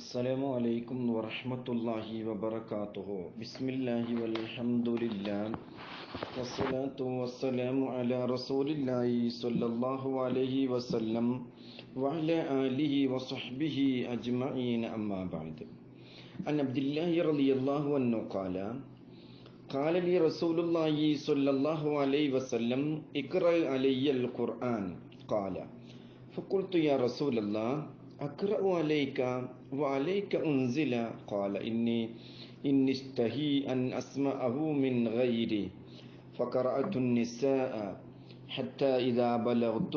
السلام عليكم ورحمة الله وبركاته. بسم الله والحمد لله والصلاة والسلام على رسول الله صلى الله عليه وسلم وعلى آله وصحبه أجمعين أما بعد. عن عبد الله رضي الله عنه قال لي رسول الله صلى الله عليه وسلم اقرأ علي القرآن. قال فقلت يا رسول الله أقرأ عليك وعليك أنزل. قال إني اشتهي أن أسمعه من غيري فقرأت النساء حتى إذا بلغت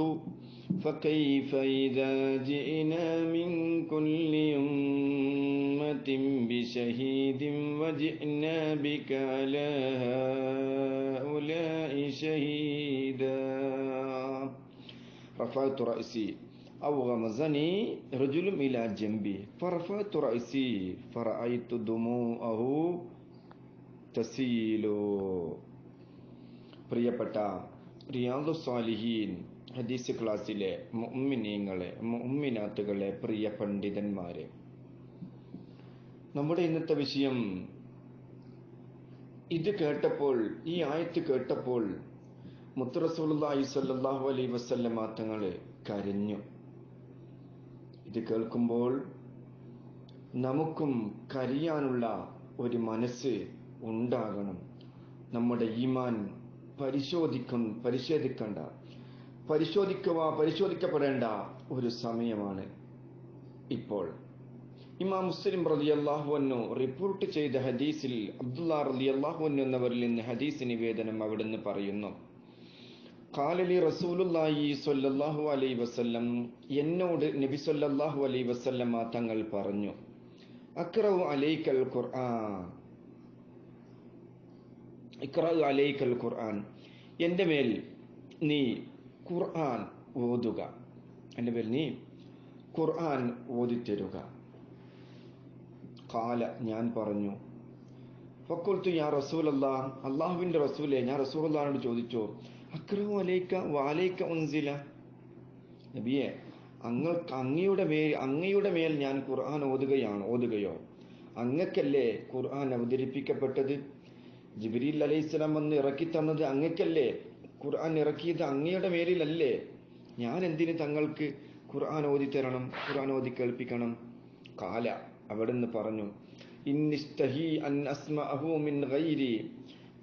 فكيف إذا جئنا من كل أمة بشهيد وجئنا بك على هؤلاء شهيدا. رفعت رأسي أو غمزني رجل إلى جنبي فرفعت رأسي فرأيت دموعه تسيل. പ്രിയപ്പെട്ട റിയാദു സ്വാലിഹീൻ ഹദീസ് ക്ലാസ്സിലെ മുഅ്മിനീങ്ങളെ മുഅ്മിനാത്തുകളെ പ്രിയ പണ്ഡിതന്മാരെ, നമ്മുടെ ഇന്നത്തെ വിഷയം ഇത് കേട്ടപ്പോൾ, ഈ ആയത്ത് കേട്ടപ്പോൾ മുത്ത് റസൂലുള്ളാഹി സ്വല്ലല്ലാഹു അലൈഹി വസല്ലമ തങ്ങൾ കരഞ്ഞു. ഇത് കേൾക്കുമ്പോൾ നമുക്കും കരയാനുള്ള ഒരു മനസ്സ് ഉണ്ടാകണം. നമ്മുടെ ഈമാൻ പരിശോധിക്കപ്പെടേണ്ട ഒരു സമയമാണ് ഇപ്പോൾ. ഇമാം മുസ്ലിം റളിയല്ലാഹു അൻഹു റിപ്പോർട്ട് ചെയ്ത ഹദീസിൽ അബ്ദുല്ലാഹ് റളിയല്ലാഹു അൻഹു എന്നവരിൽ നിന്ന് ഹദീസ് നിവേദനം അവിടുന്ന് പറയുന്നു, ഖാലലി റസൂലുള്ളാഹി സ്വല്ലല്ലാഹു അലൈഹി വസല്ലം, എന്നോട് നബി സ്വല്ലല്ലാഹു അലൈഹി വസല്ലമ തങ്ങൾ പറഞ്ഞു, അഖ്റഉ അലൈക്കൽ ഖുർആൻ, ഇഖ്റഉ അലൈക്കൽ ഖുർആൻ, എൻ്റെ മേൽ നീ ഖുർആൻ ഓതുക, എൻ്റെ മേൽ നീ ഖുർആൻ ഓതിത്തരുക. ഖാല, ഞാൻ പറഞ്ഞു, ഫഖുൽതു യാ റസൂലല്ലാഹ്, അല്ലാഹുവിൻ്റെ റസൂലേ, ഞാൻ റസൂലുള്ളാഹിനോട് ചോദിച്ചു, അഖ്റഉ അലൈക വഅലൈക ഉൻസില, നബിയെ, അങ്ങയുടെ മേൽ ഞാൻ ഖുർആൻ ഓതുകയോ? അങ്ങക്കല്ലേ ഖുർആൻ അവതരിപ്പിക്കപ്പെട്ടത്? ജിബ്രീൽ അലൈഹിസ്സലാം വന്ന് ഇറക്കി തന്നത് അങ്ങക്കല്ലേ? ഖുർആൻ ഇറക്കിയത് അങ്ങയുടെ മേലിലല്ലേ? ഞാൻ എന്തിന് തങ്ങൾക്ക് ഖുർആൻ ഓതിത്തരണം, ഖുർആൻ ഓതി കേൾപ്പിക്കണം? ഖാല, അവിടുന്ന് പറഞ്ഞു, ഇന്നിസ്തഹി അൻ അസ്മഅഹു മിൻ ഗൈരി,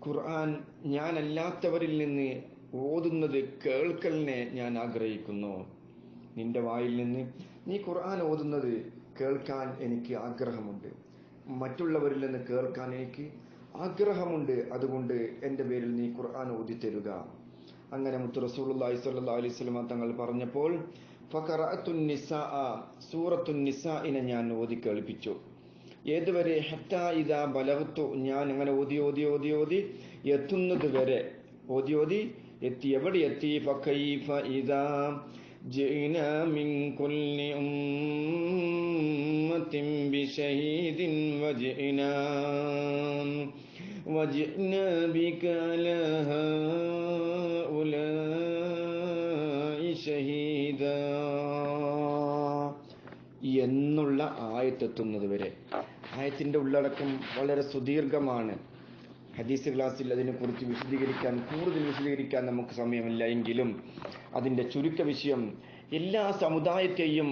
ഖുർആൻ ഞാൻ അല്ലാത്തവരിൽ നിന്ന് ഓതുന്നത് കേൾക്കലിനെ ഞാൻ ആഗ്രഹിക്കുന്നു. നിന്റെ വായിൽ നിന്ന് നീ ഖുർആൻ ഓതുന്നത് കേൾക്കാൻ എനിക്ക് ആഗ്രഹമുണ്ട്, മറ്റുള്ളവരിൽ നിന്ന് കേൾക്കാൻ എനിക്ക് ആഗ്രഹമുണ്ട്. അതുകൊണ്ട് എൻ്റെ പേരിൽ നീ ഖുർആൻ ഓതിത്തരുക. അങ്ങനെ മുത്ത് റസൂലുള്ളാഹി സ്വല്ലല്ലാഹു അലൈഹി വസല്ലം തങ്ങൾ പറഞ്ഞപ്പോൾ ഫഖറഅത്തുൻ നിസാഅ, സൂറത്തുൻ നിസാഇനെ ഞാൻ ഓതി കേൾപ്പിച്ചു. ഏതുവരെ? ഹത്താ ഇദാ ബലഗ്തു, ഞാൻ അങ്ങനെ ഓതി എത്തുന്നത് വരെ ഓതി എത്തി. എവിടെ എത്തി? ഫകൈഫ ഇദാ ജിനാ മിൻ കുല്ലി ഉമ്മത്തിൻ ബിശഹീദിൻ വജിനാ ബിക അലാ ഹൗലാഇ ഷഹീദാ എന്നുള്ള ആയത്തെത്തുന്നത് വരെ. ആയത്തിന്റെ ഉള്ളടക്കം വളരെ സുദീർഘമാണ്. ഹദീസ് ക്ലാസ്സിൽ അതിനെക്കുറിച്ച് കൂടുതൽ വിശദീകരിക്കാൻ നമുക്ക് സമയമില്ല. എങ്കിലും അതിന്റെ ചുരുക്ക വിഷയം, എല്ലാ സമുദായത്തെയും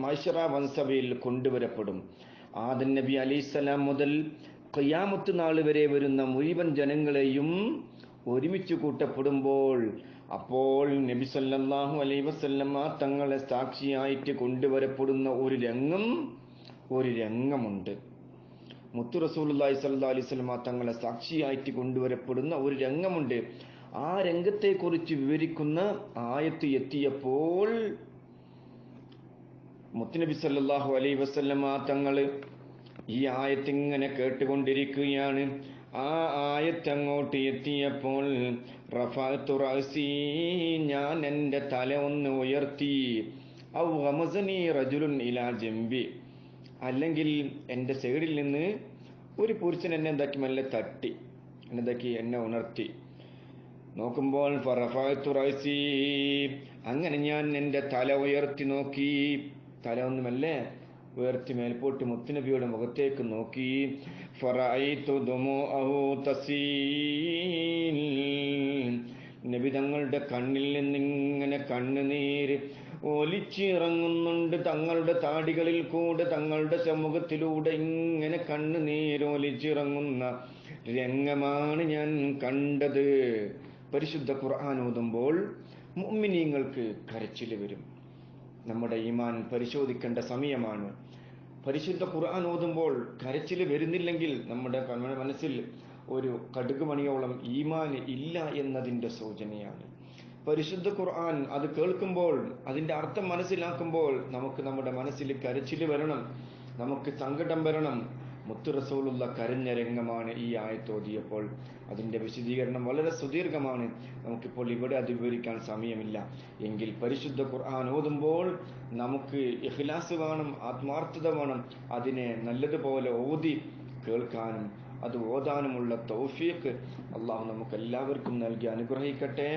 മഹ്ശറ വൻസഭയിൽ കൊണ്ടുവരപ്പെടും. ആദം നബി അലൈഹിസ്സലാം മുതൽ ഖിയാമത്ത് നാൾ വരെ വരുന്ന മുഴുവൻ ജനങ്ങളെയും ഒരുമിച്ച് കൂട്ടപ്പെടുമ്പോൾ, അപ്പോൾ നബി സല്ലല്ലാഹു അലൈഹി വസല്ലമ തങ്ങളെ സാക്ഷിയായിട്ട് കൊണ്ടുവരപ്പെടുന്ന ഒരു രംഗമുണ്ട്. മുത്തു റസൂലുള്ളാഹി സ്വല്ലല്ലാഹു അലൈഹി വസല്ലമ തങ്ങളെ സാക്ഷിയായിട്ട് കൊണ്ടുവരപ്പെടുന്ന ഒരു രംഗമുണ്ട്. ആ രംഗത്തെക്കുറിച്ച് വിവരിക്കുന്ന ആയത്ത് എത്തിയപ്പോൾ മുത്തുനബി സല്ലല്ലാഹു അലൈഹി വസല്ലമ തങ്ങൾ ഈ ആയത്ത് ഇങ്ങനെ കേട്ടുകൊണ്ടിരിക്കുകയാണ്. ആ ആയത്ത് അങ്ങോട്ട് എത്തിയപ്പോൾ റഫഅതു റഅസി, ഞാൻ എൻ്റെ തല ഒന്ന് ഉയർത്തി. ഔ ഗമസനി റജുലുൻ ഇലാ ജംബി, അല്ലെങ്കിൽ എൻ്റെ സൈഡിൽ നിന്ന് ഒരു പുരുഷൻ എന്നെ എന്താക്കി മെല്ലെ തട്ടി, എന്നെ ഉണർത്തി. നോക്കുമ്പോൾ ഫറഫഅതു റഅസി, അങ്ങനെ ഞാൻ എൻ്റെ തല ഉയർത്തി നോക്കി. തല ഒന്നുമല്ലേ ഉയർത്തി മേൽപോട്ട് മുത്തുനബിയുടെ മുഖത്തേക്ക് നോക്കി. ഫറഅയ്തു ദുമൂഅഹു തസീൽ, നബി തങ്ങളുടെ കണ്ണിൽ നിന്നിങ്ങനെ കണ്ണുനീര് ഒലിച്ചിറങ്ങുന്നുണ്ട്. തങ്ങളുടെ താടികളിൽ കൂടെ തങ്ങളുടെ സമൂഹത്തിലൂടെ ഇങ്ങനെ കണ്ണുനീര് ഒലിച്ചിറങ്ങുന്ന രംഗമാണ് ഞാൻ കണ്ടത്. പരിശുദ്ധ ഖുർആൻ ഓതുമ്പോൾ മുഅ്മിനീങ്ങൾക്ക് കരച്ചിൽ വരും. നമ്മുടെ ഈമാൻ പരിശോധിക്കേണ്ട സമയമാണ്. പരിശുദ്ധ ഖുർആൻ ഓതുമ്പോൾ കരച്ചിൽ വരുന്നില്ലെങ്കിൽ നമ്മുടെ മനസ്സിൽ ഒരു കടുകുമണിയോളം ഈമാൻ ഇല്ല എന്നതിൻ്റെ സൂചനയാണ്. പരിശുദ്ധ ഖുർആൻ അത് കേൾക്കുമ്പോൾ, അതിൻ്റെ അർത്ഥം മനസ്സിലാക്കുമ്പോൾ നമുക്ക് നമ്മുടെ മനസ്സിൽ കരച്ചിൽ വരണം, നമുക്ക് സങ്കടം വരണം. മുത്തു റസൂലുള്ള കരഞ്ഞ രംഗമാണ് ഈ ആയത്ത് ഓതിയപ്പോൾ. അതിൻ്റെ വിശദീകരണം വളരെ സുദീർഘമാണ്, നമുക്കിപ്പോൾ ഇവിടെ അത് വിവരിക്കാൻ സമയമില്ല. എങ്കിൽ പരിശുദ്ധ ഖുർആൻ ഓതുമ്പോൾ നമുക്ക് ഇഖ്ലാസ് വേണം, ആത്മാർത്ഥത വേണം. അതിനെ നല്ലതുപോലെ ഓതി കേൾക്കാനും അത് ഓതാനുമുള്ള തൗഫീഖ് അള്ളാഹു നമുക്ക് എല്ലാവർക്കും നൽകി അനുഗ്രഹിക്കട്ടെ.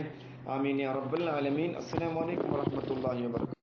ആമീൻ യാ റബ്ബൽ ആലമീൻ. അസ്സലാമു അലൈക്കും വറഹ്മത്തുള്ളാഹി വബറകാതുഹു.